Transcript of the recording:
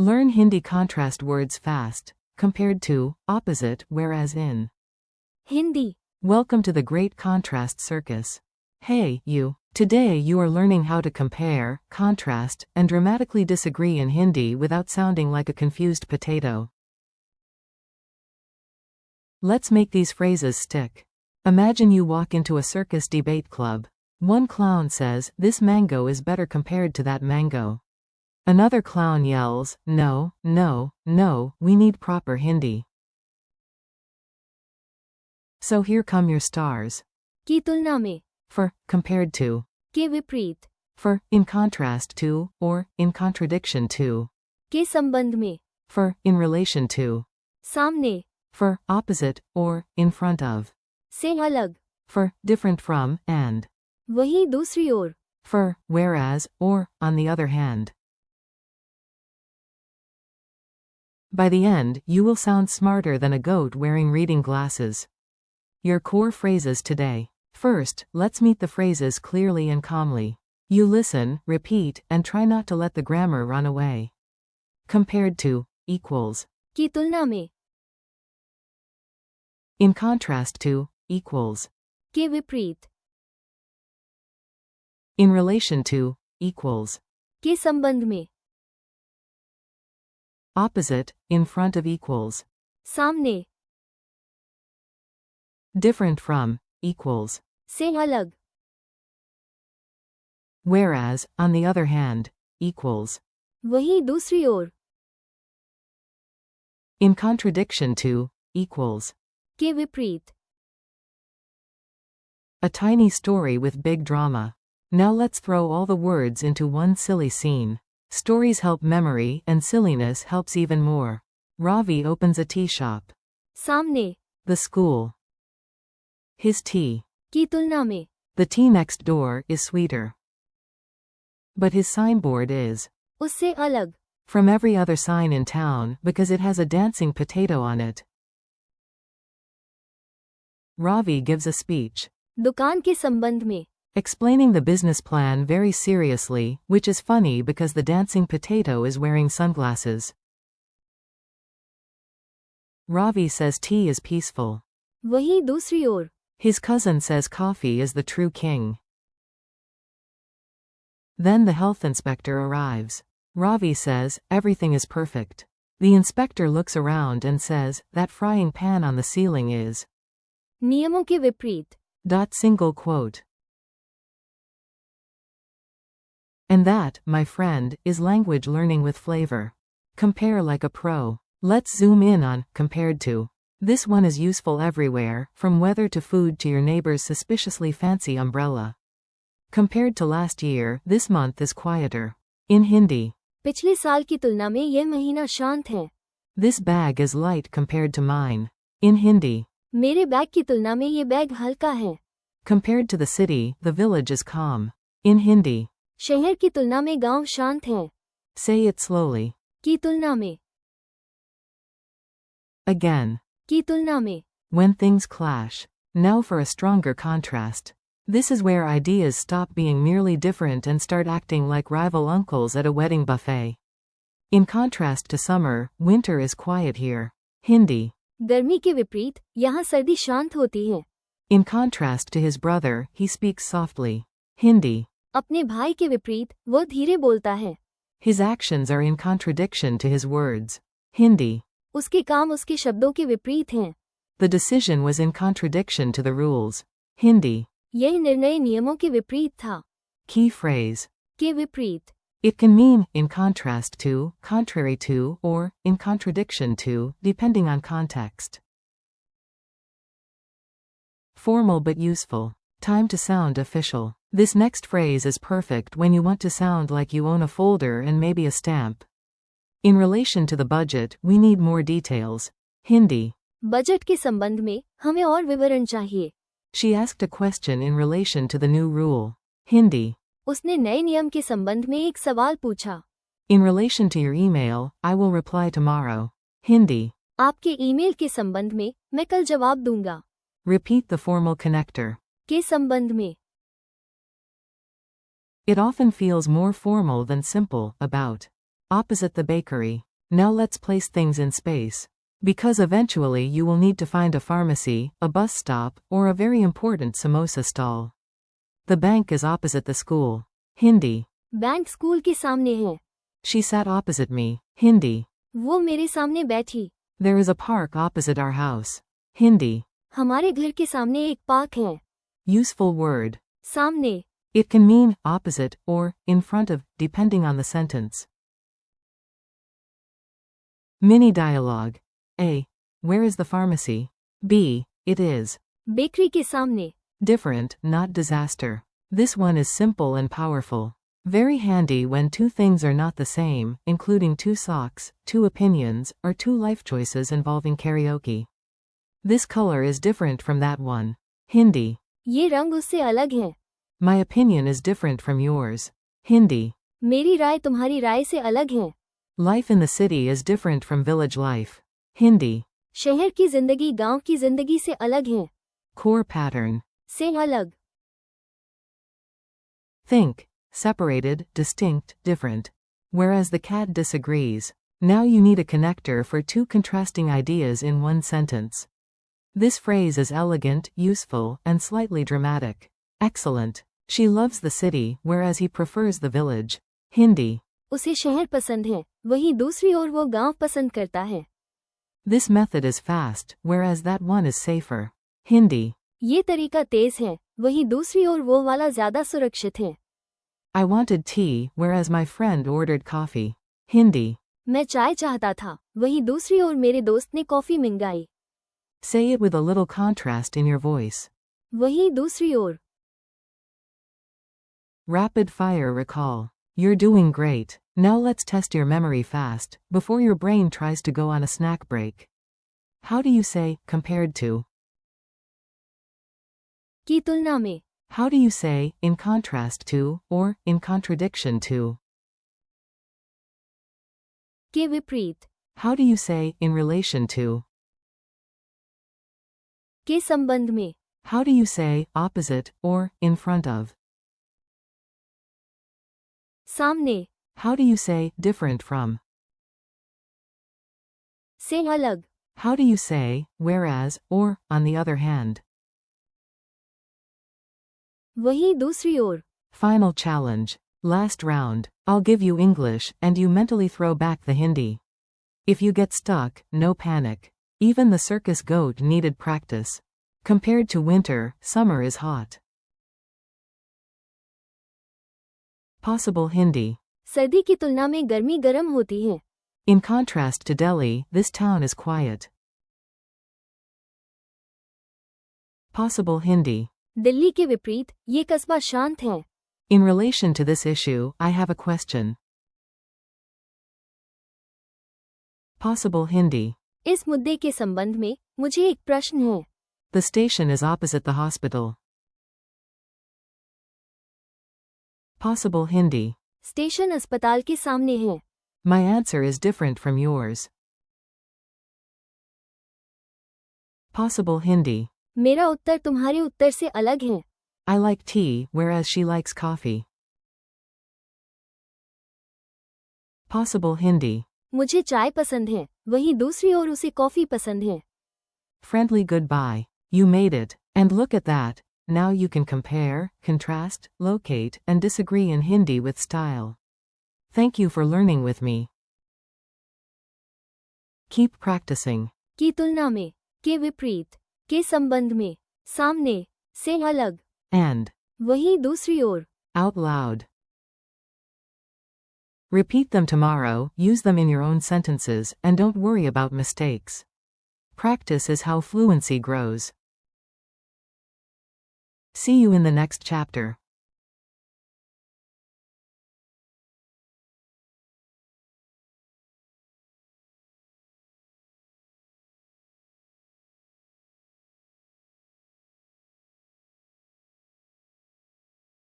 Learn Hindi contrast words fast. Compared to, opposite, whereas in. Hindi. Welcome to the Great Contrast Circus. Hey, you. Today you are learning how to compare, contrast, and dramatically disagree in Hindi without sounding like a confused potato. Let's make these phrases stick. Imagine you walk into a circus debate club. One clown says, "This mango is better compared to that mango." Another clown yells, "No, no, no, we need proper Hindi." So here come your stars. की तुलना में. For, compared to. के विपरीत. For, in contrast to, or, in contradiction to. के संबंध में. For, in relation to. सामने. For, opposite, or, in front of. से अलग. For, different from, and. वहीं दूसरी ओर. For, whereas, or, on the other hand. By the end, you will sound smarter than a goat wearing reading glasses. Your core phrases today. First, let's meet the phrases clearly and calmly. You listen, repeat, and try not to let the grammar run away. Compared to, equals. की तुलना में. In contrast to, equals. के विपरीत. In relation to, equals. के संबंध में. Opposite, in front of equals. सामने. Different from, equals. से अलग. Whereas, on the other hand, equals. वहीं दूसरी ओर. In contradiction to, equals. के विपरीत. A tiny story with big drama. Now let's throw all the words into one silly scene. Stories help memory, and silliness helps even more. Ravi opens a tea shop. सामने. The school. His tea. की तुलना में. The tea next door is sweeter. But his signboard is. उससे अलग. From every other sign in town because it has a dancing potato on it. Ravi gives a speech. दुकान के संबंध में. Explaining the business plan very seriously, which is funny because the dancing potato is wearing sunglasses. Ravi says tea is peaceful. वहीं दूसरी ओर. His cousin says coffee is the true king. Then the health inspector arrives. Ravi says, everything is perfect. The inspector looks around and says, that frying pan on the ceiling is. नियमों के विपरीत. Single quote. And that, my friend, is language learning with flavor. Compare like a pro. Let's zoom in on, compared to. This one is useful everywhere, from weather to food to your neighbor's suspiciously fancy umbrella. Compared to last year, this month is quieter. In Hindi. पिछले साल की तुलना में यह महीना शांत है. This bag is light compared to mine. In Hindi. मेरे बैग की तुलना में ये बैग हल्का है. Compared to the city, the village is calm. In Hindi. शहर की तुलना में गांव शांत है. Say it slowly. की तुलना में. Again. की तुलना में. When things clash. Now for a stronger contrast. This is where ideas stop being merely different and start acting like rival uncles at a wedding buffet. In contrast to summer, winter is quiet here. Hindi. गर्मी के विपरीत, यहाँ सर्दी शांत होती है. In contrast to his brother, he speaks softly. Hindi. अपने भाई के विपरीत, वो धीरे बोलता है. His actions are in contradiction to his words. Hindi. उसके काम उसके शब्दों के विपरीत हैं. The decision was in contradiction to the rules. Hindi. यह निर्णय नियमों के विपरीत था. Key phrase. के विपरीत. It can mean, in contrast to, contrary to, or, in contradiction to, depending on context. Formal but useful. Time to sound official. This next phrase is perfect when you want to sound like you own a folder and maybe a stamp. In relation to the budget, we need more details. Hindi. Budget के संबंध में, हमें और विवरण चाहिए. She asked a question in relation to the new rule. Hindi. उसने नए नियम के संबंध में एक सवाल पूछा. In relation to your email, I will reply tomorrow. Hindi. आपके ईमेल के संबंध में, मैं कल जवाब दूंगा. Repeat the formal connector. के संबंध में. It often feels more formal than simple. About. Opposite the bakery. Now let's place things in space. Because eventually you will need to find a pharmacy, a bus stop, or a very important samosa stall. The bank is opposite the school. Hindi. Bank school के सामने है. She sat opposite me. Hindi. वो मेरे सामने बैठी. There is a park opposite our house. Hindi. हमारे घर के सामने एक पार्क है. Useful word. सामने. It can mean opposite or in front of, depending on the sentence. Mini dialogue. A. Where is the pharmacy? B. It is. Bakery के सामने. Different, not disaster. This one is simple and powerful. Very handy when two things are not the same, including two socks, two opinions, or two life choices involving karaoke. This color is different from that one. Hindi. ये रंग उससे अलग है. My opinion is different from yours. Hindi. मेरी राय तुम्हारी राय से अलग है. Life in the city is different from village life. Hindi. शहर की जिंदगी गांव की जिंदगी से अलग है. Core pattern. से अलग. Think. Separated, distinct, different. Whereas the cat disagrees. Now you need a connector for two contrasting ideas in one sentence. This phrase is elegant, useful, and slightly dramatic. Excellent. She loves the city, whereas he prefers the village. Hindi. उसे शहर पसंद है, वहीं दूसरी ओर वो गांव पसंद करता है. This method is fast, whereas that one is safer. Hindi. ये तरीका तेज है, वहीं दूसरी ओर वो वाला ज्यादा सुरक्षित है. I wanted tea, whereas my friend ordered coffee. Hindi. मैं चाय चाहता था, वहीं दूसरी ओर मेरे दोस्त ने कॉफी मंगाई. Say it with a little contrast in your voice. वहीं दूसरी ओर. Rapid fire recall. You're doing great. Now let's test your memory fast, before your brain tries to go on a snack break. How do you say, compared to? की तुलना में. How do you say, in contrast to, or in contradiction to? के विपरीत. How do you say, in relation to? के संबंध में. How do you say, opposite, or in front of? सामने. How do you say, different from? से अलग. How do you say, whereas, or, on the other hand? वहीं दूसरी ओर. Final challenge. Last round. I'll give you English, and you mentally throw back the Hindi. If you get stuck, no panic. Even the circus goat needed practice. Compared to winter, summer is hot. Possible Hindi. सर्दी की तुलना में गर्मी गर्म होती है. In contrast to Delhi, this town is quiet. Possible Hindi. Delhi के विपरीत, ये कस्बा शांत है. In relation to this issue, I have a question. Possible Hindi. इस मुद्दे के संबंध में, मुझे एक प्रश्न है. The station is opposite the hospital. Possible Hindi. Station अस्पताल के सामने है. My answer is different from yours. Possible Hindi. मेरा उत्तर तुम्हारे उत्तर से अलग है. I like tea, whereas she likes coffee. Possible Hindi. मुझे चाय पसंद है, वहीं दूसरी ओर उसे कॉफी पसंद है. Friendly goodbye. You made it. And look at that. Now you can compare, contrast, locate, and disagree in Hindi with style. Thank you for learning with me. Keep practicing. की तुलना में, के विपरीत, के संबंध में, सामने, से अलग, And. वहीं दूसरी ओर. Out loud. Repeat them tomorrow, use them in your own sentences, and don't worry about mistakes. Practice is how fluency grows. See you in the next chapter.